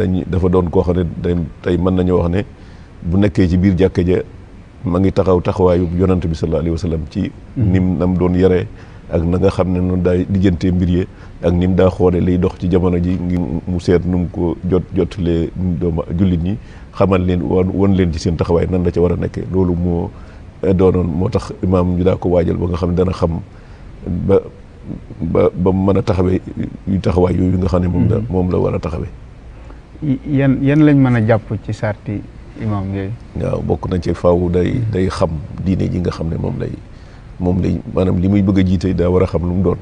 dafa doon koo xam ne tey mën nañoo wax ne bu nekkee ci biir jàkka ja ma ngi taxawaayu yonante bi sallallahu alayhi wa sallam ci nim nam doon yaree ak na nga xam ne noonu daay lijjantee mbir yi ak nim daa xoole liy dox ci jamono ji ngir mu seet nu mu ko jottalee doomu jullit ñi xamal leen won leen ci seen taxawaay nan la ca war a nekkee loolu moo doonoon moo tax imaam ñu daa ko waajal ba nga xam ne dana xam ba mën a taxawee yu taxawaay yooyu nga xam ne moom la war a taxawee. yan lañ mën a jàpp ci sarti imam yooyu. waaw bokk na ci faaw day xam diine ji nga xam ne moom lay maanaam li muy bëgg a jiite daa war a xam lu mu doon.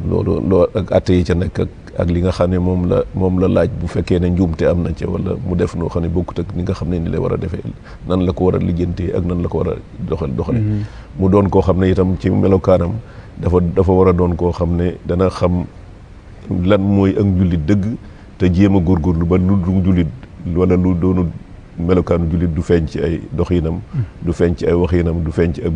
loolu ak atte yi ca nekk ak li nga xam ne moom la laaj bu fekkee ne njuumte am na ca wala mu def noo xam ne bokkut ak ni nga xam ne ni lay war a defee nan la ko war a lijjantee ak nan la ko war a doxale mu doon koo xam ne itam ci melokaanam dafa war a doon koo xam ne dana xam lan mooy ak njullit dëgg te jéem a góorgóorlu ba lu du jullit wala lu doonu melokaanu jullit du feeñ ci ay doxinam du feeñ ci ay waxinam du feeñ ci ay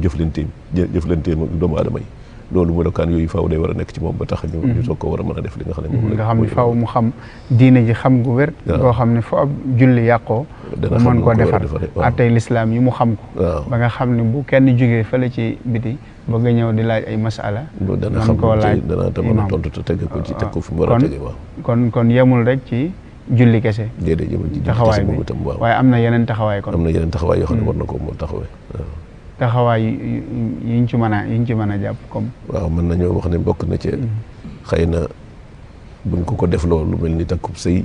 jëflanteem ak doomu aadama yi loolu melokaan yooyu faaw day war a nekk ci moom ba tax ñu soog ko war a mën a def li nga xam ne moom nga xam ne faaw mu xam diine ji xam gu wér boo xam ne fu ab julli yàqoo mu mën ko defar attey lislaam yi mu xam ko ba nga xam ne bu kenn jógee fële ci biti bëgg a ñëw di laaj ay masala dana xam koo laaj dana ta mën a tontu te teg ko ci teg ko fi mu war a tege waaw kon yemul rek ci julli kese déedéet yemul ci taxawaay bi itam waaw waaye am na yeneen taxawaay kon am na yeneen taxawaay yoo xam ne war na ko moo taxawee taxawaay yiñ ci mën a jàpp comme waaw mën nañoo wax ne bokk na ci xëy na buñ ko def loolu mel ni takkub sëy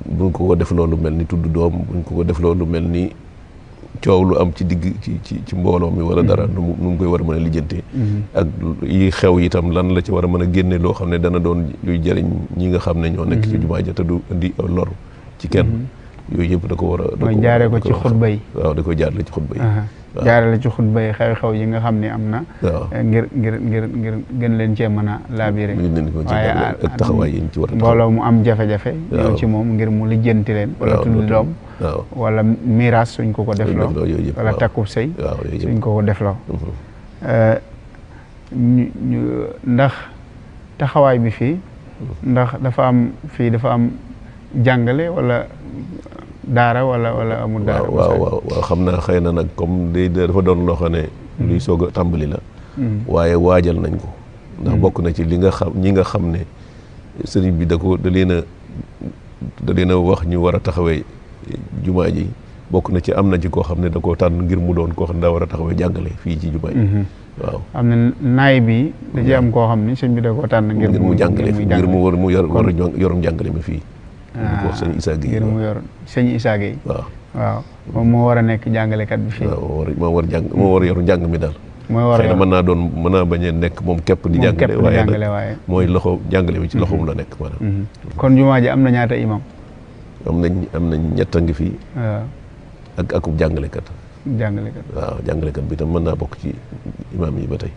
buñ ko def loolu mel ni tudd doom buñ ko def loolu mel ni coow lu am ci digg ci mbooloo mi wala dara nu mu koy war a mën a lijjantee ak yi xew itam lan la ci war a mën a génne loo xam ne dana doon luy jëriñ ñi nga xam ne ñoo nekk ci jumaa ja te du indi lor ci kenn yooyu yëpp da ko war a mooy jaare ko ci xutba yi waaw da koy jaarale ci xutba yi jaarale ci xutba yi xew-xew yi nga xam ne am na ngir gën leen cee mën a laabire waaye ak taxawaay yi ñu ci war a mbooloo mu am jafe-jafe ñëw ci moom ngir mu lijjanti leen wala tudd doom wala miraas suñ ko defloo wala takkub sëy suñ ko defloo ndax taxawaay bi fii ndax dafa am jàngale wala daara wala amul daara waaw xam naa xëy na nag comme dafa doon loo xam ne luy soog a tàmbali la waaye waajal nañ ko ndax bokk na ci li nga xam ñi nga xam ne sëriñ bi da leen a wax ñu war a taxawee jumaa ji bokk na ci am na ci koo xam ne da koo tànn ngir mu doon koo xam ne daa war a taxawee jàngale fii ci jumaa ji waaw am na naay bi da ci am koo xam ne sëñ bi da koo tànn ngir mu jàngale ngir mu war a yorum jàngale mi fii ko sëñ Issa Gueye ngir mu yor sëñ Issa Gueye waaw moom moo war a nekk jàngalekat bi fii moo war a yor njàng mi daal xëy na mën naa bañ a nekk moom képp di jàngale waaye mooy loxo jàngale mi ci loxoom la nekk maanaam kon jumaa ji am na ñaata imam am nañ ñett a ngi fii akub jàngalekat waaw jàngalekat bi tam mën naa bokk ci imam yi ba tey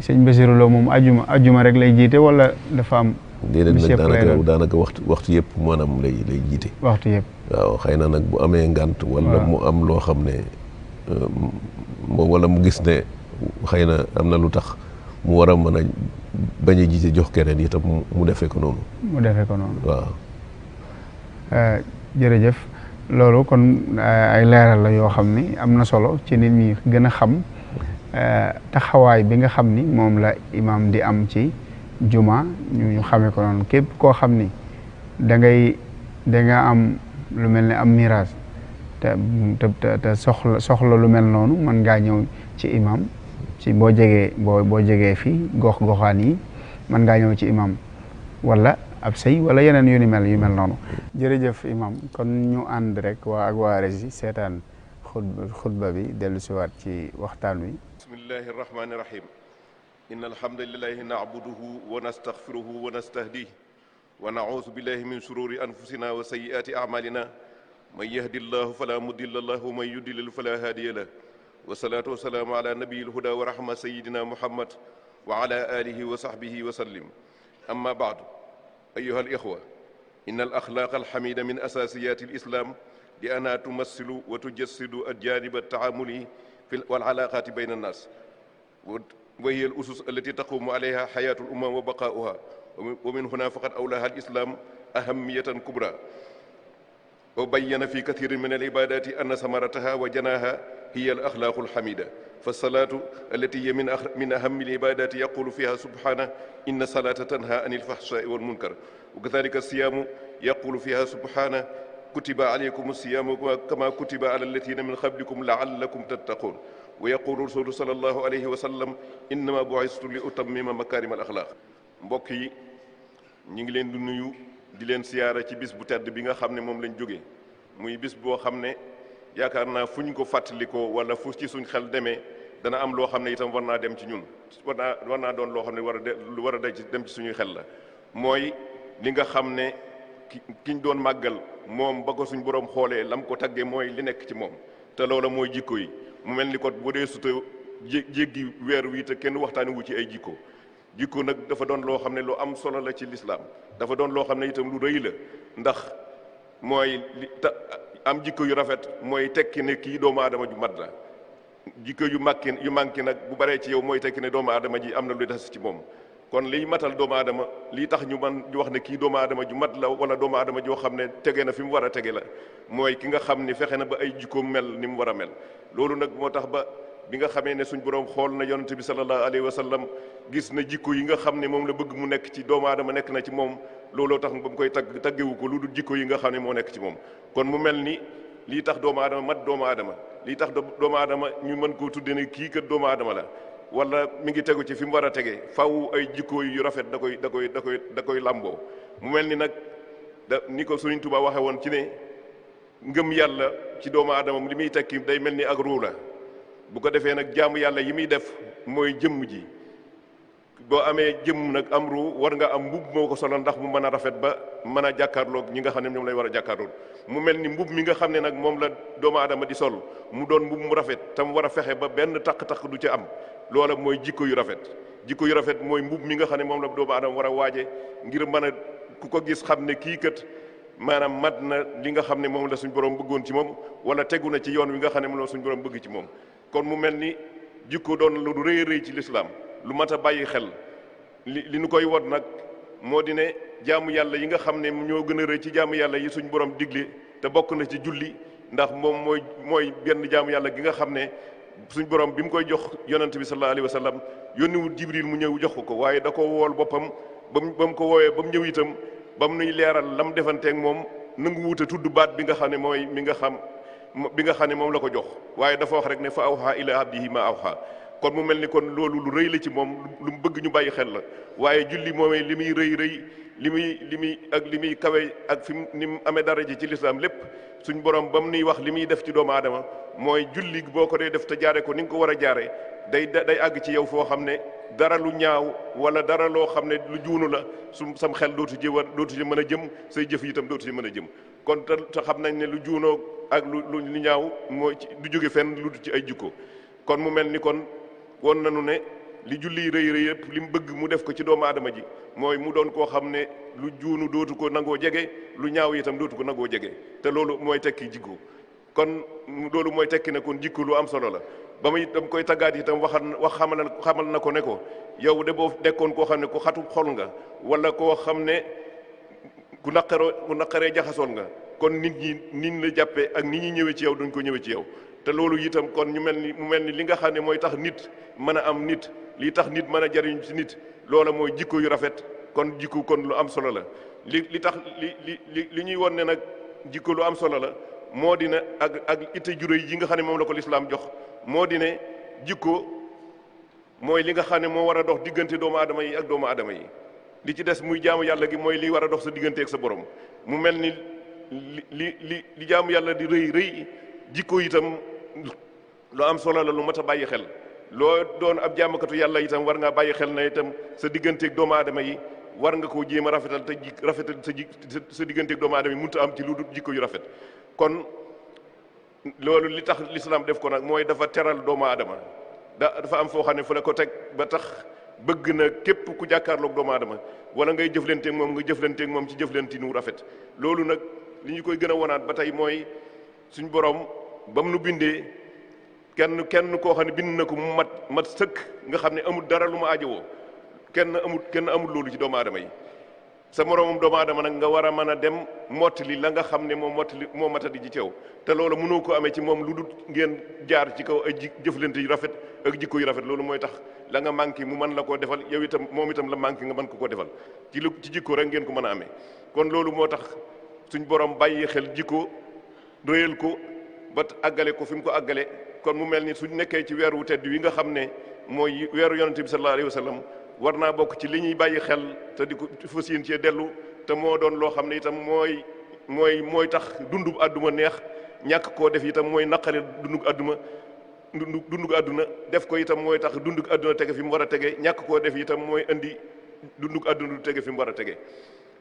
sëñ Bassirou Lo moom ajuma rek lay jiite wala dafa am déedéet nag daanaka waxtu yëpp maanaam lay jiite waxtu yëpp waaw xëy na nag bu amee ngànt wala mu am loo xam ne wala mu gis ne xëy na am na lu tax mu war a mën a bañ a jiite jox keneen itam mu defee ko noonu waaw jërëjëf loolu kon ay leeral la yoo xam ni am na solo ci nit ñi gën a xam taxawaay bi nga xam ni moom la imam di am ci juma ñu xamee ko noonu képp koo xam ni da nga am lu mel ne am miraas te soxla lu mel noonu mën ngaa ñëw ci imam ci boo jegee fii goxaan yi mën ngaa ñëw ci imam wala ab sëy wala yeneen yu mel noonu jërëjëf imam kon ñu ànd rek ak waa Rési seetaan xutba bi dellu siwaat ci waxtaan wi bismillahi rahmani rahim إن الحمد لله نعبده ونستغفره ونستهديه ونعوذ بالله من شرور أنفسنا وسيئات أعمالنا من يهد الله فلا مضل له ومن يضلل فلا هادي له والصلاة والسلام على نبي الهدى ورحمة سيدنا محمد وعلى آله وصحبه وسلم أما بعد أيها الإخوة إن الأخلاق الحميدة من أساسيات الإسلام لأنها تمثل وتجسد الجانب التعاملي والعلاقات بين الناس وهي الأسس التي تقوم عليها حياة الأمم وبقاؤها wa min huna faqad awlaha al-islam ahamiyatan kubra wa bayyana fi kathirin min al-ibadati anna samarataha wa janaha hiya al-akhlaqu al-hamida فالصلاة التي هي من أهم العبادات يقول فيها سبحانه إن الصلاة تنهى عن الفحشاء والمنكر وكذلك الصيام يقول فيها سبحانه كتب عليكم الصيام كما كتب على الذين من قبلكم لعلكم تتقون ويقول الرسول صلى الله عليه وسلم إنما بعثت لأتمم مكارم الأخلاق mbokk yi ñu ngi leen di nuyu di leen siyaara ci bis bu tedd bi nga xam ne moom lañ jógee muy bis boo xam ne yaakaar naa fu ñu ko fàttalikoo wala fu ci suñ xel demee dana am loo xam ne itam war naa dem ci ñun war naa doon loo xam ne lu war a dem ci suñuy xel la mooy li nga xam ne kiñ doon màggal moom ba ko suñ borom xoolee lam ko taggee mooy li nekk ci moom te loola mooy jikko yi mu mel ni ko bu dee suta jéggi weer wi te kenn waxtaani wu ci ay jikko nag dafa doon loo xam ne lu am solo la ci lislaam dafa doon loo xam ne itam lu rëy la ndax mooy am jikko yu rafet mooy tekki ne kii doomu aadama ju mat la jikko yu manqué nag bu baree ci yow mooy tekki ne doomu aadama ji am na lu des ci moom kon liy matal doomu aadama lii tax ñu wax ne kii doomu aadama ju mat la wala doomu aadama joo xam ne tege na fi mu war a tege la mooy ki nga xam ni fexe na ba ay jikkoom mel ni mu war a mel loolu nag moo tax ba bi nga xamee ne suñ borom xool na yonente bi sallallahu alayhi wa sallam gis na jikko yi nga xam ne moom la bëgg mu nekk ci doomu aadama nekk na ci moom looloo tax ba mu koy taggewu ko lu dul jikko yi nga xam ne moo nekk ci moom kon mu mel ni lii tax doomu aadama mat doomu aadama lii tax doomu aadama ñu mën koo tudde ne kii kat doomu aadama la wala mi ngi tegu ci fi mu war a tege faw ay jikko yu rafet da koy làmboo mu mel ni nag ni ko Sëriñ Tuubaa waxe woon ci ne ngëm yàlla ci doomu aadama li muy tekki day mel ni ak ruu la bu ko defee nag jaamu yàlla yi muy def mooy jëmm ji boo amee jëmm nag am ru war nga am mbubb moo ko solo ndax mu mën a rafet ba mën a jàkkaarloog ñi nga xam ne ñoom lay war a jàkkaarloog mu mel ni mbubb mi nga xam ne nag moom la doomu aadama di sol mu doon mbubb mu rafet tam war a fexe ba benn taq-taq du ci am loola mooy jikko yu rafet mooy mbubb mi nga xam ne moom la doomu aadama war a waaje ngir mën a ku ko gis xam ne kii kat maanaam mat na li nga xam ne moom la suñ borom bëggoon ci moom wala tegu na ci yoon wi nga xam ne moom la suñ borom bëgg ci moom kon mu mel ni jikko doon lu rëy rëy ci lislaam lu mat a bàyyi xel li nu koy wot nag moo di ne jaamu yàlla yi nga xam ne ñoo gën a rëy ci jaamu yàlla yi suñ borom digle te bokk na ci julli ndax moom mooy benn jaamu yàlla gi nga xam ne suñ borom bi mu koy jox yonent bi sallallahu alayhi wa sallam yónniwul jibril mu ñëw jox ko waaye da ko wool boppam ba mu ko woowee ba mu ñëw itam ba mu nuy leeral lam defanteeg moom nangu wuute tudd baat bi nga xam ne mooy bi nga xam ne moom la ko jox waaye dafa wax rek ne fa awha ila abdihi ma awha kon mu mel ni kon loolu lu rëy la ci moom lu mu bëgg ñu bàyyi xel la waaye julli moomee li muy rëy li muy kawe ak fi ni mu amee daraja ci lislaam lépp suñ borom ba mu nuy wax li muy def ci doomu aadama mooy julli boo ko dee def te jaare ko ni nga ko war a jaare day àgg ci yow foo xam ne dara lu ñaaw wala dara loo xam ne lu juunu la sam xel dootu ci mën a jëm say jëf itam dootu ci mën a jëm kon te xam nañ ne lu juunoo ak lu ñaaw mooy du jóge fenn lu ci ay jikko kon mu mel ni kon won nañu ne li julli rëy rëy yëpp li mu bëgg mu def ko ci doomu aadama ji mooy mu doon koo xam ne lu juunu dootu ko nangoo jege lu ñaaw itam dootu ko nangoo jege te loolu mooy tekki jikko kon loolu mooy tekki ne kon jikko lu am solo la ba muy dam koy taggaat itam xamal na ko ne ko yow de boo nekkoon koo xam ne ku xatu xol nga wala koo xam ne ku naqaree jaxasoon nga kon nit ñi nin la jàppee ak nit ñi ñëwee ci yow duñ ko ñëwee ci yow te loolu itam kon mu mel ni li nga xam ne mooy tax nit mën a am nit li tax nit mën a jariñ ci nit loola mooy jikko yu rafet kon jikko kon lu am solo la li tax li ñuy won ne nag jikko lu am solo la moo di ne ak itte juróoy yi nga xam ne moom la ko lislaam jox moo di ne jikko mooy li nga xam ne moo war a dox diggante doomu aadama yi ak doomu aadama yi li ci des muy jaamu yàlla gi mooy li war a dox sa diggante ak sa borom mu mel ni li jaamu yàlla di rëy jikko itam lu am solo la lu mat a bàyyi xel loo doon ab jaamakatu yàlla itam war ngaa bàyyi xel na itam sa digganteeg doomu aadama yi war nga koo jéem a rafetal te rafetal sa digganteeg doomu aadama yi mënut a am ci lu dul jikko yu rafet kon loolu li tax lislaam def ko nag mooy dafa teral doomu aadama dafa am foo xam ne fu la ko teg ba tax bëgg na képp ku jàkkaarloog doomu aadama wala ngay jëflanteeg moom nga jëflanteeg moom ci jëflanti nu rafet loolu nag li ñu koy gën a wonaat ba tey mooy suñ borom ba mu nu bindee kenn koo xam ne bind na ko mu mat sëkk nga xam ne amul dara lu ma aajowoo kenn amul loolu ci doomu aadama yi sa moroomum doomu aadama nag nga war a mën a dem mottali la nga xam ne moo matadi ji teew te loolu mënoo ko amee ci moom lu dul ngeen jaar ci kaw ay jëflante yu rafet ak jikko yu rafet loolu mooy tax la nga manqué mu mën la koo defal yow itam moom itam la manqué nga mën ko koo defal ci jikko rek ngeen ko mën a amee kon loolu moo tax suñ borom bàyyi xel jikko doyal ko ba àggale ko fi mu ko àggale kon mu mel ni suñ nekkee ci weer wu tedd wi nga xam ne mooy weeru yonente bi sallallahu alayhi wa sallam war naa bokk ci li ñuy bàyyi xel te di ko fas yéene cee dellu te moo doon loo xam ne itam mooy tax dundub àdduna neex ñàkk koo def itam mooy naqari dundug àdduna def ko itam mooy tax dundug àdduna tege fi mu war a tege ñàkk koo def itam mooy indi dundug àdduna du tege fi mu war a tege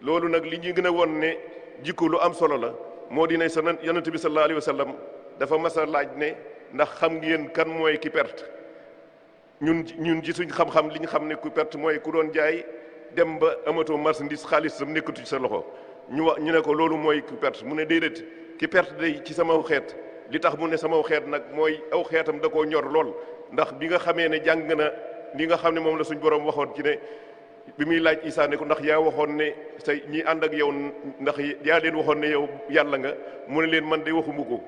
loolu nag li ñuy gën a won ne jikko lu am solo la moo di ne sa yonente bi sallallahu alayhi wa sallam dafa mas a laaj ne ndax xam ngeen kan mooy ki perte ñun ci suñ xam-xam li ñu xam ne ku perte mooy ku doon jaay dem ba amatoo marchandise xaalis sam nekkatu ci sa loxo ñu ne ko loolu mooy ku perte mu ne déedéet ki perte day ci sama xeet li tax mu ne sama xeet nag mooy aw xeetam da koo ñor lool ndax bi nga xamee ne jàng na li nga xam ne moom la suñ borom waxoon ci ne bi muy laaj Isaa ne ko ndax yaa waxoon ne say ñi ànd ak yow ndax yaa leen waxoon ne yow yàlla nga mu ne leen man de waxuma ko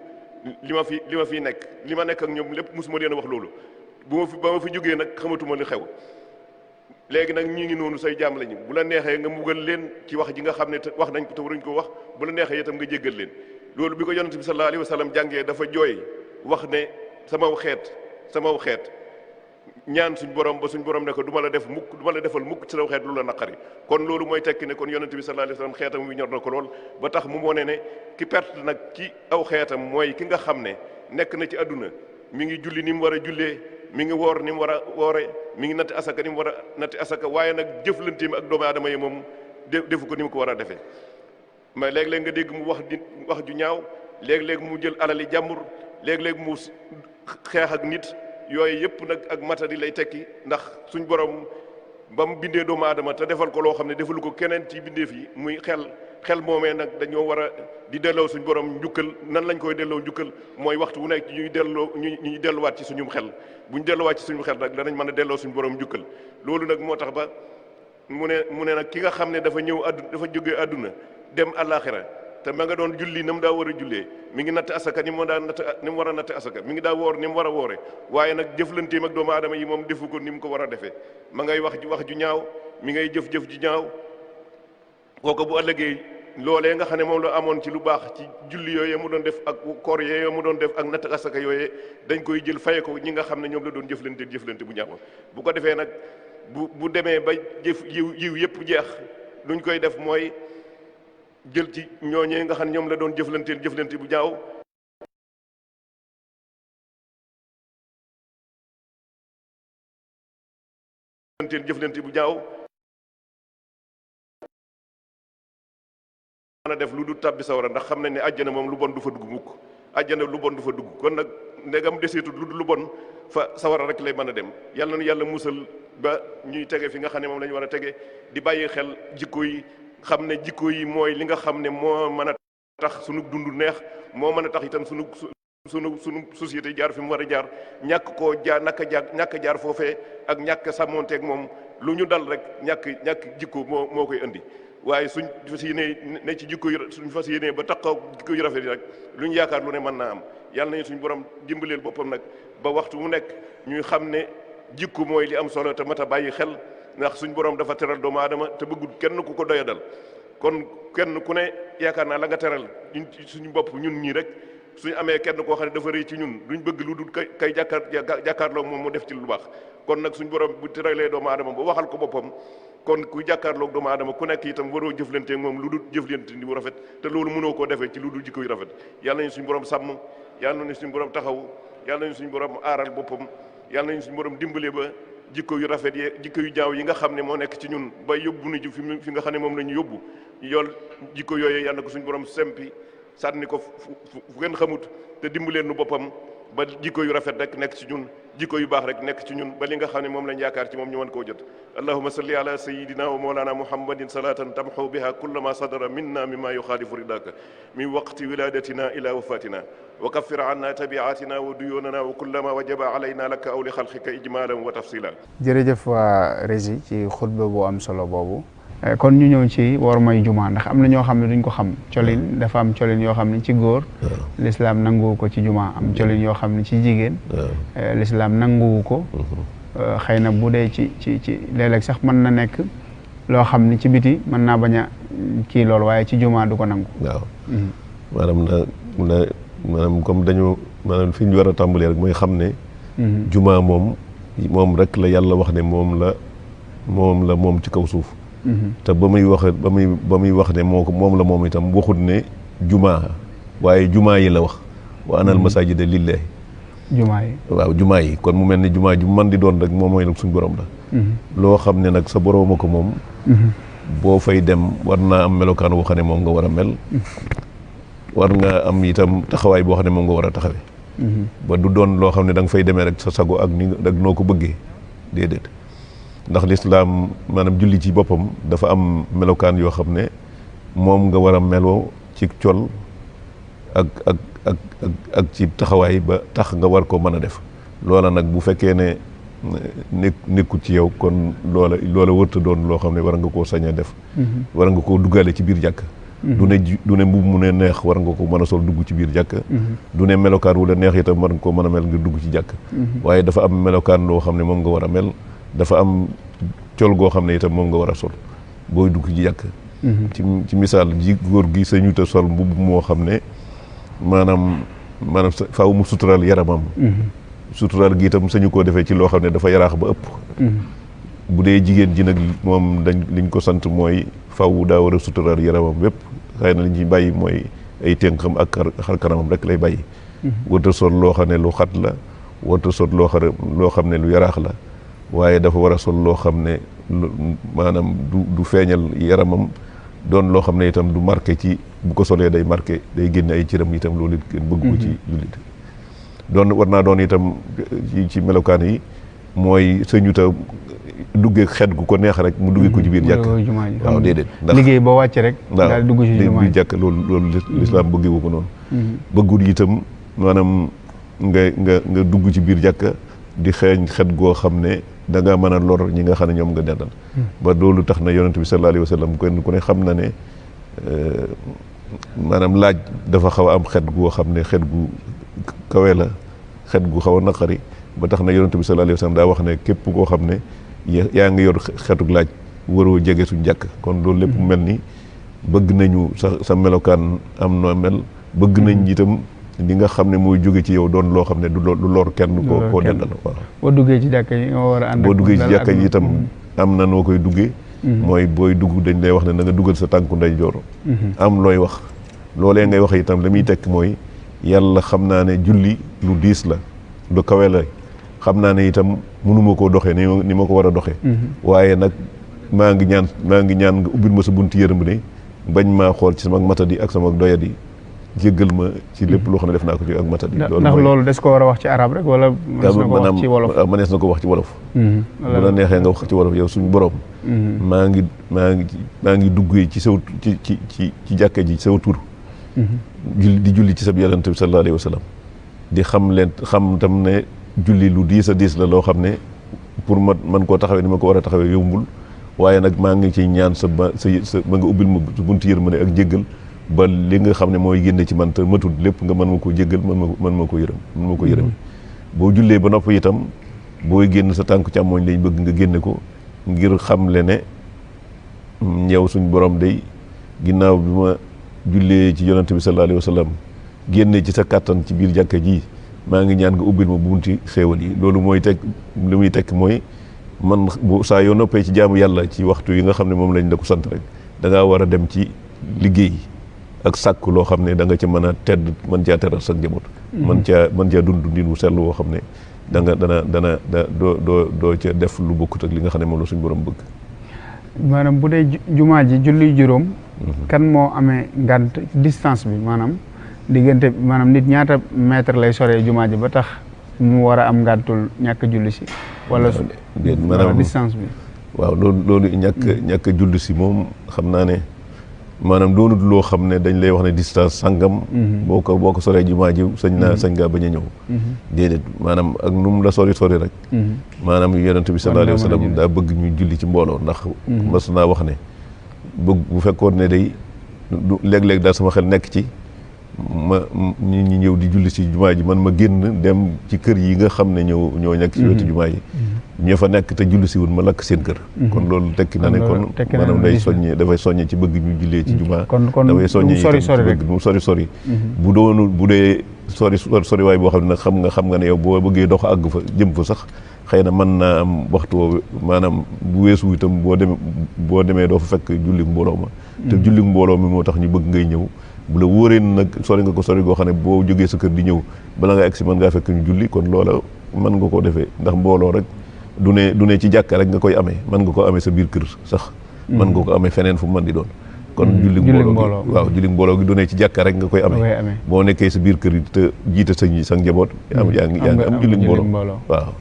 li ma fi nekk li ma nekk ak ñoom lépp mosuma leen a wax loolu ba ma fi jógee nag xamatuma li xew léegi nag ñi ngi noonu say jaam lañu bu la neexee nga mbugal leen ci wax ji nga xam ne wax nañ ko te waruñ ko wax bu la neexee itam nga jéggal leen loolu bi ko yonent bi sallallahu alayhi wa sallam jàngee dafa jooy wax ne samaw xeet ñaan suñ borom ba suñ borom ne ko du ma la defal mukk ci saw xeet lu la naqari kon loolu mooy tekki ne kon yonent bi sallallahu alayhi wa sallam xeetam wi ñor na ko lool ba tax mu wone ne ki perte nag ci aw xeetam mooy ki nga xam ne nekk na ci àdduna mi ngi julli ni mu war a jullee mi ngi woor ni mu war a woore mi ngi natti asaka ni mu war a natti asaka waaye nag jëflanteem ak doomu aadama yi moom defu ko ni mu ko war a defee mais léeg-léeg nga dégg mu wax ju ñaaw léeg-léeg mu jël alali jàmbur léeg-léeg mu xeex ak nit yooyu yëpp nag ak matadi lay tekki ndax suñ borom ba mu bindee doomu aadama te defal ko loo xam ne defalu ko keneen ci bindeef yi muy xel moomee nag dañoo war a di delloo suñ borom njukkal nan lañ koy delloo njukkal mooy waxtu wu nekk ñuy delluwaat ci suñu xel buñ delluwaat ci suñu xel nag danañ mën a delloo suñ borom njukkal loolu nag moo tax ba mu ne nag ki nga xam ne dafa jógee àdduna dem àllaaxira te ma nga doon julli na mu daa war a jullee mi ngi natt asaka ni mu war a natt asaka mi ngi daa woor ni mu war a woore waaye nag jëflanteem ak doomu aadama yi moom defu ko ni mu ko war a defee ma ngay wax ju ñaaw mi ngay jëf ju ñaaw kooku bu ëllëgee loolee nga xam ne moom la amoon ci lu baax ci julli yooyee mu doon def ak koor yooyee mu doon def ak natt asaka yooyee dañ koy jël faye ko ñi nga xam ne ñoom la doon jëflante bu ñaaw bu ko defee nag bu demee ba yiw yëpp jeex luñ koy def mooy jël ci ñooñee nga xam ne ñoom la doon jëflante bu ñaaw jëflante bu ñaaw mën a def lu du tàbbi sawara ndax xam nañ ne àjjana moom lu bon du fa dugg mukk àjjana lu bon du fa dugg kon nag ndegam deseetul lu bon fa sawara rek lay mën a dem yàlla na yàlla musal ba ñuy tege fi nga xam ne moom la ñu war a tege di bàyyi xel jikko yi xam ne jikko yi mooy li nga xam ne moo mën a tax sunu dund neex moo mën a tax itam sunu société jaar fi mu war a jaar ñàkk jaar foofee ak ñàkk sàmmonteeg moom lu ñu dal rek ñàkk jikko moo koy indi waaye suñ fas yéenee ne ci jikko yu suñ fas yéenee ba taxaw jikko yu rafet yi rek lu ñu yaakaar lu ne mën naa am yàlla nañu suñu borom dimbaleel boppam nag ba waxtu mu nekk ñuy xam ne jikko mooy li am solo te mat a bàyyi xel ndax suñ borom dafa teral doomu aadama te bëggul kenn ku ko doyadal kon kenn ku ne yaakaar naa la nga teral ñun suñu bopp ñun ñii rek suñu amee kenn koo xam ne dafa rëy ci ñun duñ bëgg lu dul kay jàkkaarloo moom mu def ci lu baax kon nag suñu borom bu teralee doomu aadama ba waxal ko boppam kon ku jàkkaarloog doomu aadama ku nekk itam waroo jëflante moom lu dul jëflante ni bu rafet te loolu mënoo koo defee ci lu dul jikko yu rafet yàlla nañu suñu borom sàmm yàlla nañu suñu borom taxaw yàlla nañu suñu borom aaral boppam yàlla nañu suñu borom dimbale ba jikko yu rafet yi jikko yu jaaw yi nga xam ne moo nekk ci ñun ba yóbbu nu fi nga xam ne moom la ñu yóbbu yool jikko yooyu yàlla na ko suñu borom sempi sànni ko fu ngeen xamut te dimbaleen nu boppam ba jikko yu rafet rek nekk ci ñun jikko yu baax rek nekk ci ñun ba li nga xam ne moom lañ yaakaar ci moom ñu mën koo jot allahumma salli ala sayidina wa mawlana muhammadin salatan tamxu biha kulla ma sadara minna mimma yuxaalifu ridaka min waqti wiladatina ila wafatina wa kaffir anna tabiatina wa duyunana wa kulla ma wajaba alayna laka aw li xalqika ijmalan wa tafsila jërëjëf waa Rési ci xutba bu am solo boobu kon ñu ñëw ci war may jumaa ndax am na ñoo xam ne duñ ko xam colin dafa am colin yoo xam ne ci góor lislaam nanguwu ko ci jumaa am colin yoo xam ne ci jigéen lislaam nanguwu ko xëy na bu dee ci léeg-léeg sax mën na nekk loo xam ne ci biti mën naa bañ a kii loolu waaye ci jumaa du ko nangu waaw maanaam comme dañu maanaam fi ñu war a tàmbalee rek mooy xam ne jumaa moom rek la yàlla wax ne moom la moom ci kaw suuf te ba muy wax ne moom la moom itam waxut ne jumaa waaye jumaa yi la wax wa anal masaajida lillahi jumaa yi kon mu mel ne jumaa ju man di doon rek moom mooy nag suñ borom la loo xam ne nag sa borooma ko moom boo fay dem war naa am melokaan boo xam ne moom nga war a mel war nga am itam taxawaay boo xam ne moom nga war a taxawee ba du doon loo xam ne da nga fay demee rek sa sago ak noo ko bëggee déedéet ndax lislaam maanaam julli ci boppam dafa am melokaan yoo xam ne moom nga war a meloo ci col ak ci taxawaay ba tax nga war ko mën a def loola nag bu fekkee ne nekkul ci yow kon loola wërta doon loo xam ne war nga koo sañ a def war nga koo duggaale ci biir jàkk du ne mbubb mu ne neex war nga ko mën a sol dugg ci biir jàkk du ne melokaan wu la neex itam war nga ko mën a mel nga dugg ci jàkk waaye dafa am melokaan loo xam ne moom nga war a mel dafa am col goo xam ne itam moom nga war a sol booy dugg ci jàkk ci misaal ji góor gi sañu te sol mbubb moo xam ne maanaam faaw mu sutural yaramam sutural gi itam sañu koo defee ci loo xam ne dafa yaraax ba ëpp bu dee jigéen ji nag moom liñ ko sant mooy faaw daa war a sutural yaramam bépp xëy na li ñuy bàyyi mooy ay tënkam ak xar kanamam rek lay bàyyi warta sol loo xam ne lu xat la warta sol loo xam ne lu yaraax la waaye dafa war a sol loo xam ne maanaam du feeñal yaramam doon loo xam ne itam du marqué ci bu ko solee day marqué day génne ay cëram itam loolu it kenn bëgg ko ci jullit war naa doon itam ci melokaan yi mooy sëñuta duggee xet gu ko neex rek mu duggee ko ci biir jàkk waaw déedéet ndax liggéey boo wàcc rek daal dugg ci jumaa biir jàkk loolu lislaam bëggewu ko noonu bëggul itam maanaam nga dugg ci biir jàkk di xeeñ xet goo xam ne da nga mën a lor ñi nga xam ne ñoom nga dendal ba loolu tax na yonent bi sallallahu alayhi wa sallam kenn ku ne xam na ne maanaam laaj dafa xaw a am xet goo xam ne xet gu kawe la xet gu xaw a naqari ba tax na yonent bi sallallahu alayhi wa sallam daa wax ne képp koo xam ne yaa ngi yor xetug laaj waroo jege suñ jàkk kon loolu lépp mel ni bëgg nañu sa melokaan am noo mel bëgg nañ itam li nga xam ne mooy jóge ci yow doon loo xam ne du lor kenn koo dendal waaw boo duggee ci jàkka yi nga war a ànd boo duggee ci jàkka yi itam am na noo koy duggee mooy booy dugg dañ lay wax ne da nga dugal sa tànku ndeyjoor am looy wax loolee ngay wax itam la muy tekk mooy yàlla xam naa ne julli lu diis la lu kawe la xam naa ne itam mënuma koo doxee ni ma ko war a doxee waaye nag maa ngi ñaan nga ubbil ma sa bunti yërëm ne bañ maa xool ci sama matadi ak sama doyadi jéggal ma ci lépp loo xam ne def naa ko ci ak matadi ndax loolu des ko war a wax ci arab rek wala mënees na ko wax ci wolof mënees na ko wax ci wolof bu la neexee nga wax ci wolof yow suñu borom maa ngi duggee ci saw ci jàkka ji saw tur di julli ci sab yonent bi sallallahu alayhi wa sallam di xam tam ne julli lu diis a diis la loo xam ne pour man koo taxawee ni ma ko war a taxawee yombul waaye nag maa ngi ciy ñaan sa ba nga ubbil ma buntu yërmande ak jéggal ba li nga xam ne mooy génne ci man te matul lépp nga mën ma ko jéggal mën ma ko yërëm boo jullee ba noppi itam booy génn sa tànku càmmooñ lañ bëgg nga génne ko ngir xamle ne yow suñ borom day ginnaaw bi ma jullee ci yonante bi sallallahu alayhi wa sallam génne ci sa kàttan ci biir jàkka ji maa ngi ñaan nga ubbil ma bunti xéewal yi loolu mooy li muy tekk mooy man bu saa yoo noppee ci jaamu yàlla ci waxtu yi nga xam ne moom lañ la ko sant rek da ngaa war a dem ci liggéey ak sàkk loo xam ne da nga ci mën a tedd mën caa teral sa njaboot mën caa dund dundin wu sell woo xam ne doo ca def lu bokkut ak li nga xam ne moom la suñu borom bëgg maanaam bu dee jumaa ji julli juróom kan moo amee ngànt distance bi maanaam diggante maanaam nit ñaata mètre lay soree jumaa ji ba tax mu war a am ngàntul ñàkk julli si wala distance bi waaw loolu ñàkk julli si moom xam naa ne maanaam doonut loo xam ne dañ lay wax ne distance sangam boo ko soree jumaa ji sañ ngaa bañ a ñëw déedéet maanaam ak nu mu la sori rek maanaam yonent bi sallallahu alayhi wa sallam daa bëgg ñu julli ci mbooloo ndax mas naa wax ne bëgg bu fekkoon ne day léeg-léeg daal sama xel nekk ci ma ñi ñëw di julli si jumaa ji man ma génn dem ci kër yi nga xam ne ñoo nekk ci wetu jumaa yi ña fa nekk te julli si wun ma lakk seen kër kon loolu tekki na ne kon maanaam dafay soññe ci bëgg ñu jullee ci jumaa dafay soññe itam ci bëgg mu sori bu doonu bu dee sori waay boo xam ne nag xam nga ne yow boo bëggee dox àgg fa jëm fa sax xëy na mën naa am waxtu woowu maanaam bu weesu itam boo demee doo fa fekk julli mbooloo ma te julli mbooloo mi moo tax ñu bëgg ngay ñëw bu la wóoree nag sori nga ko sori goo xam ne boo jógee sa kër di ñëw bala nga egsi mën ngaa fekk ñu julli kon loola mën nga koo defee ndax mbooloo rek du ne ci jàkka rek nga koy amee mën nga ko amee sa biir kër sax mën nga ko amee feneen fu mu mën di doon kon julli mbooloo gi waaw julli mbooloo gi du ne ci jàkka rek nga koy amee boo nekkee sa biir kër yi te jiite sa njaboot yaa ngi am julli mbooloo waaw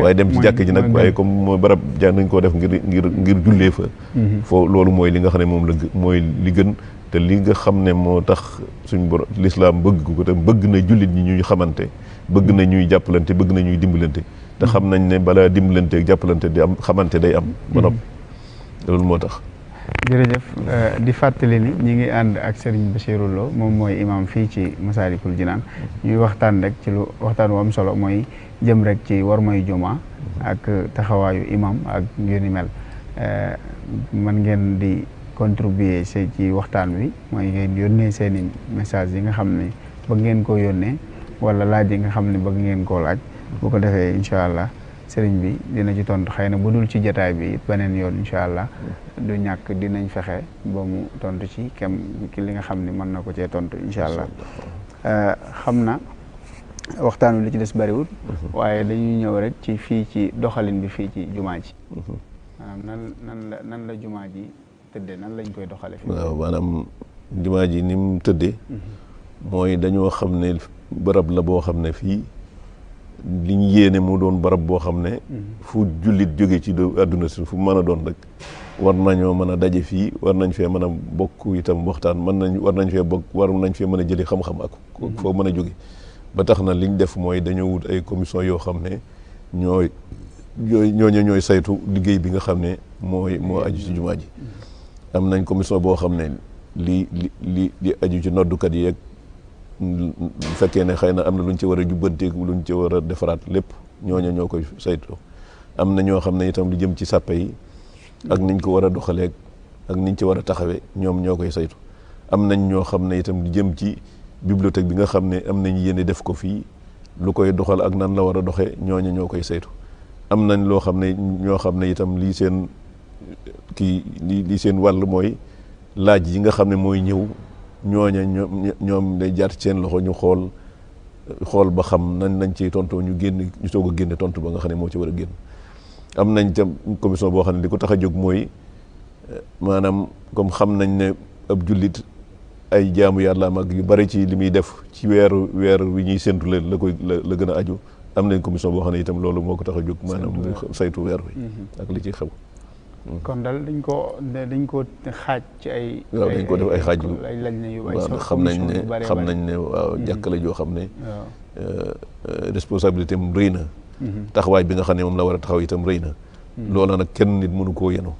waaye dem ci jàkka ji nag waaye comme mooy barab jàng nañ koo def ngir jullee fa foo loolu mooy li nga xam ne moom la mooy li gën te li nga xam ne moo tax suñ borom lislaam bëgg ko te bëgg na jullit ñi ñuy xamante bëgg na ñuy jàppalante bëgg na ñuy dimbalante te xam nañ ne balaa dimbalante ak jàppalante di am xamante day am ba noppi loolu moo tax jërëjëf di fàttali ni ñi ngi ànd ak Serigne Bachirou Lo moom mooy imam fii ci Masaalikul Jinaan ñuy waxtaan rek ci lu waxtaan wu am solo mooy jëm rek ci war mooy juma ak taxawaayu imam ak yu ni mel man ngeen di contribuer ci waxtaan wi mooy ngeen yónnee seeni message yi nga xam ne bëgg ngeen koo yónnee wala laaj yi nga xam ne bëgg ngeen koo laaj bu ko defee incha allah sëriñ bi dina ci tontu xëy na bu dul ci jataay bi beneen yoon incha allah du ñàkk dinañ fexe ba mu tontu ci kem ki li nga xam ne mën na ko cee tontu incha allah xam na waxtaan wi li ci des bariwul waaye dañuy ñëw rek ci fii ci doxalin bi fii ci jumaa ji maanaam nan la jumaa ji tëddee nan lañ koy doxale fii waaw maanaam jumaa ji ni mu tëddee mooy dañoo xam ne barab la boo xam ne fii li ñu yéene mu doon barab boo xam ne fu jullit jóge ci àdduna si fu mën a doon rek war nañoo mën a daje fii war nañ fee mën a bokk itam waxtaan war nañ fee bokk war nañ fee mën a jëli xam-xam ak foo mën a jóge ba tax na liñ def mooy dañoo wut ay commission yoo xam ne ñooy saytu liggéey bi nga xam ne moo aju ci jumaa ji am nañ commission boo xam ne li aju ci noddukat yi bu fekkee ne xëy na am na luñ ci war a jubbanteeg luñ ci war a defaraat lépp ñoo koy saytu am na ñoo xam ne itam lu jëm ci sàppe yi ak niñ ko war a doxaleeg ak niñ ci war a taxawee ñoom ñoo koy saytu am nañ ñoo xam ne itam lu jëm ci bibliothèque bi nga xam ne am nañ yéene def ko fii lu koy doxal ak nan la war a doxee ñoo koy saytu am nañ loo xam ne ñoo xam ne itam lii seen wàll mooy laaj yi nga xam ne mooy ñëw ñoom day jaar ci seen loxo ñu xool ba xam nañ lañ ciy tontoo ñu soog a génne tontu ba nga xam ne moo ci war a génn am nañ tam commission boo xam ne li ko tax a jóg mooy maanaam comme xam nañ ne ab jullit ay jaamu yàlla mag yu bari ci li muy def ci weer wi ñuy séntu la gën a aju am nañ commission boo xam ne itam loolu moo ko tax a jóg maanaam saytu weer wi ak li ci xew kon daal dañ ko xaaj ci ay waaw dañ ko def ay xaaj waaw xam nañ ne waaw jàkka la joo xam ne responsabilité am rëy na taxawaay bi nga xam ne moom la war a taxaw itam rëy na loola nag kenn nit mënu koo yenu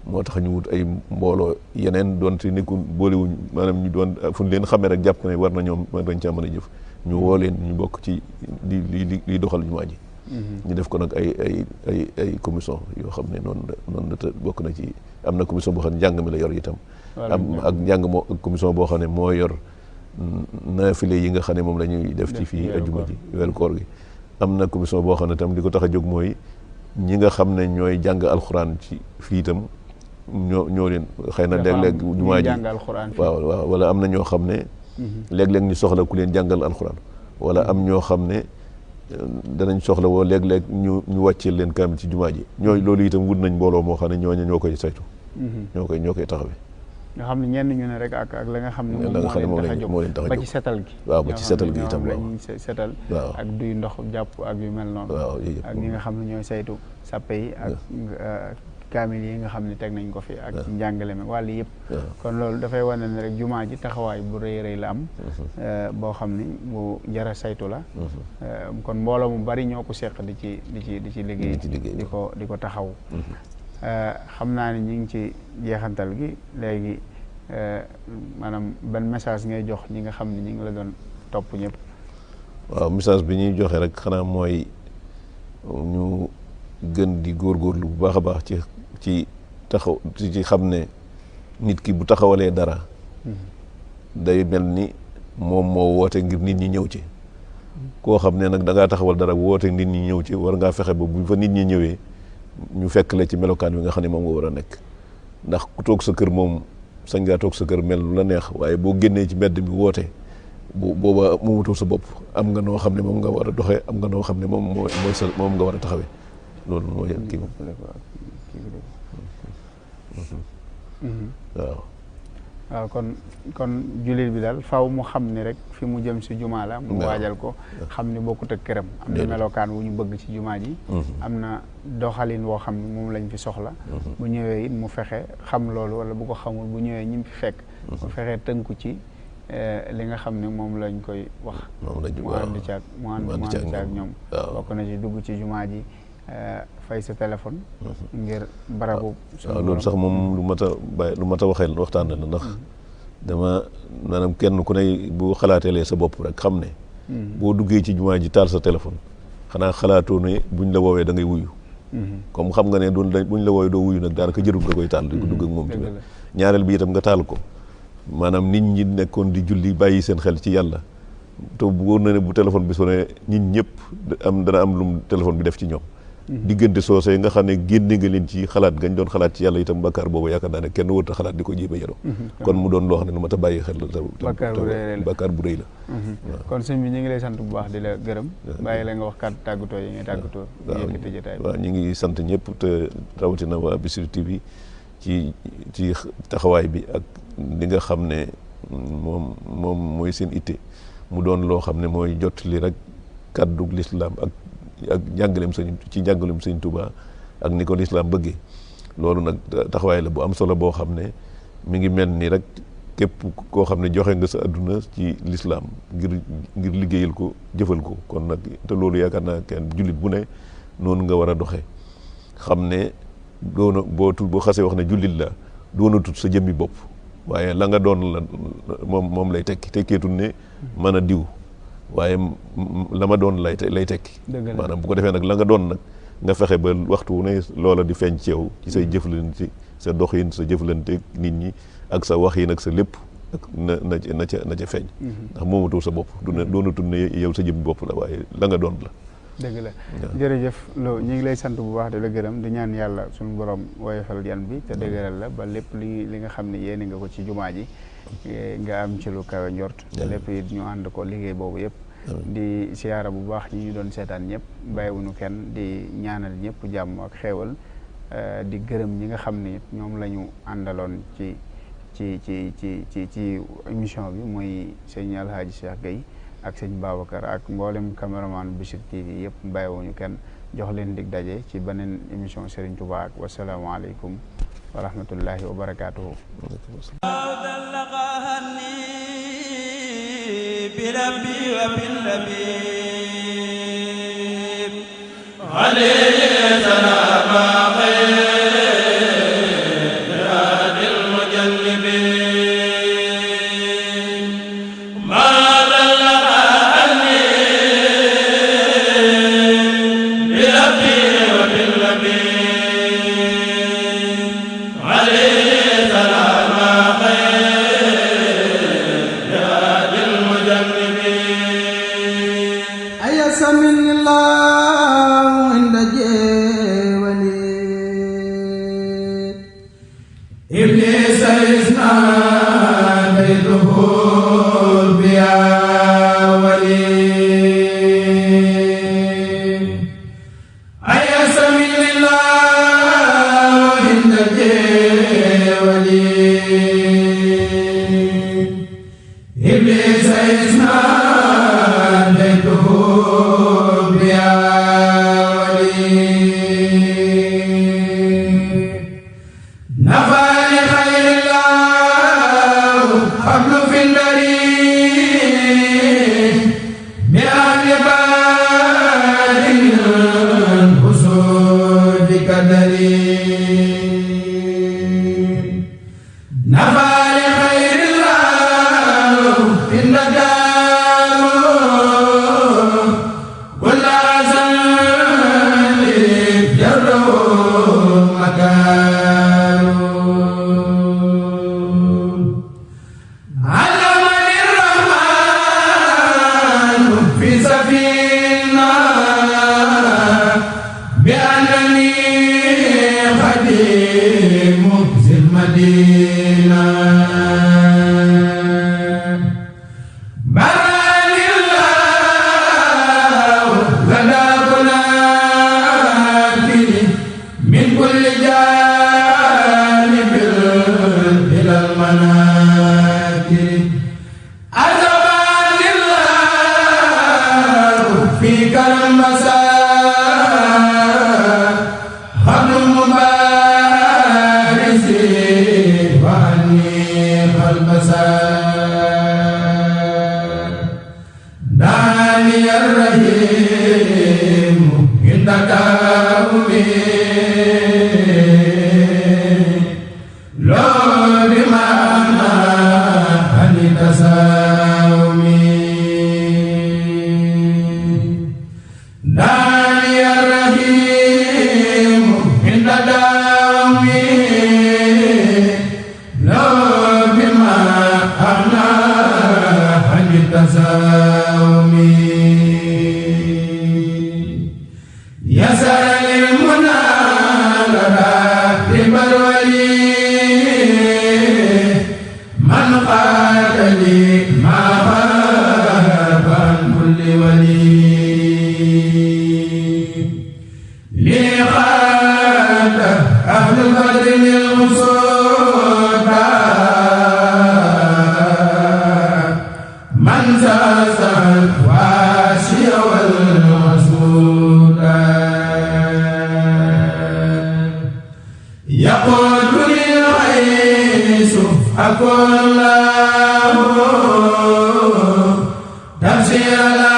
moo tax ñu wut ay mbooloo yeneen doon te nekkul boolewuñ maanaam ñu doon fu ñu leen xamee rek jàpp ne war na ñoom dañ caa mën a jëf ñu woo leen ñu bokk ci li doxal jumaa ji ñu def ko nag ay commission yoo xam ne noonu la te bokk na ci am na commission boo xam ne njàng mi la yor itam ak commission boo xam ne moo yor naafile yi nga xam ne moom la ñuy def ci fii ajuma ji weeru koor gi am na commission boo xam ne itam li ko tax a jóg mooy ñi nga xam ne ñooy jàng alxuraan ci fii itam ñoo leen xëy na léeg-léeg jumaa ji waaw wala am na ñoo xam ne léeg-léeg ñu soxla ku leen jàngal alxuraan wala am ñoo xam ne danañ soxla woo léeg-léeg ñu wàcceel leen kaamil ci jumaa ji loolu itam wut nañ mbooloo moo xam ne ñoo koy saytu ñoo koy taxawee nga xam ne ñenn ñu ne rek ak la nga xam ne moom moo leen tax a jóg ba ci setal gi waaw ba ci setal gi itam lañuy setal ak duy ndox jàpp ak yu mel noonu ak ñi nga xam ne ñooy saytu sàppe yi ak kaamil yi nga xam ne teg nañ ko fi ak njàngale mi wàll yëpp kon loolu dafay wane ne rek jumaa ji taxawaay bu rëy la am boo xam ni bu jara saytu la kon mbooloo mu bari ñoo ko seq di ci liggéey di ko taxaw xam naa ne ñu ngi ci jeexantal gi léegi maanaam ban message ngay jox ñi nga xam ne ñi ngi la doon topp ñëpp. waaw message bi ñuy joxe rek xanaa mooy ñu gën di góorgóorlu bu baax a baax ci taxaw ci xam ne nit ki bu taxawalee dara day mel ni moom moo woote ngir nit ñi ñëw ci. koo xam ne nag da ngaa taxawal dara woote nit ñi ñëw ci war ngaa fexe ba bu fa nit ñi ñëwee ñu fekk la ci melokaan bi nga xam ne moom nga war a nekk. ndax ku toog sa kër moom sañ ngaa toog sa kër mel lu la neex waaye boo génnee ci mbedd mi woote booba moomatoo sa bopp am nga noo xam ne moom nga war a doxee am nga noo xam ne moom nga war a taxawee loolu mooy kii moom. waaw kon jullit bi daal faw mu xam ni rek fi mu jëm si jumaa la mu waajal ko xam ni bokkut ak këram am na melokaan wu ñu bëgg ci jumaa ji am na doxalin woo xam ne moom lañ fi soxla bu ñëwee it mu fexe xam loolu wala bu ko xamul bu ñëwee ñi fi fekk mu fexe tënku ci li nga xam ne moom lañ koy wax mu ànd ci ak ñoom bokk na ci dugg ci jumaa ji fay sa téléphone ngir barabu waaw loolu sax moom lu mat a bàyyi lu mat a waxtaan la ndax dama maanaam kenn ku ne bu xalaateelee sa bopp rek xam ne boo duggee ci jumaa ji taal sa téléphone xanaa xalaatoo ne buñ la woowee da ngay wuyu comme xam nga ne buñ la woowee doo wuyu nag daanaka jërul nga koy taal di ko dugg ak moom ci ñaareel bi itam nga taal ko maanaam nit ñi nekkoon di julli bàyyi seen xel ci yàlla te wóor na ne bu téléphone bi sonné nit ñëpp dana am lu téléphone bi def ci ñoom diggante soosé nga xam ne génne nga leen ci xalaat gañ doon xalaat ci yàlla itam bakkaar boobu yaakaar naa ne kenn warut a xalaat di ko jéem a yero kon mu doon loo xam ne lu ma ta bàyyi xel la bakkaar bu rëy la kon sëñ bi ñu ngi lay sant bu baax di la gërëm bàyyi la nga wax kàddu tàggatoo yi ngay tàggatoo yëkkati jotaay waaw ñu ngi sant ñëpp te rawatina waa Bichri TV ci taxawaay bi ak li nga xam ne moom mooy seen itte mu doon loo xam ne mooy jot li rek kàddu lislaam ak njàngaleem sëñ Tuubaa ak ni ko lislaam bëggee loolu nag taxawaay la bu am solo boo xam ne mi ngi mel ni rek képp koo xam ne joxe nga sa adduna ci lislaam ngir liggéeyal ko jëfal ko kon nag te loolu yaakaar naa kenn jullit bu ne noonu nga war a doxee xam ne boo xasee wax ne jullit la doona tut sa jëmmi bopp waaye la nga doon la moom lay tekkeetul ne mën a diw waaye la ma doon lay tekki maanaam bu ko defee nag la nga doon nag nga fexe ba waxtu wu ne loola di feeñ ci yow ci say jëflante sa doxin sa jëflante nit ñi ak sa wax yi nag sa lépp ak na ca feeñ ndax moomatoo sa bopp doona tut ne yow sa jëmmi bopp la waaye la nga doon la dëgg la jërëjëf Lo ñu ngi lay sant bu baax di la gërëm di ñaan yàlla suñu borom woyofal yan bi te dëgëral la ba lépp li nga xam ne yéene nga ko ci jumaa ji nga am ci lu kawe njort te lépp it ñu ànd ko liggéey boobu yëpp di siyaara bu baax ñi ñu doon seetaan ñëpp bàyyiwuñu kenn di ñaanal ñëpp jàmm ak xeewal di gërëm ñi nga xam ne ñoom la ñu àndaloon ci émission bi muy sëñ Alhaaji Cheikh Gueye ak sëñ Babacar ak mboolem caméraman Bichri TV yëpp bàyyiwuñu kenn jox leen dig daje ci beneen émission Serigne Touba ak wasalaamaaleykum wa rahmatullahi wa barakaatuhu. قدري أكون الله تفسير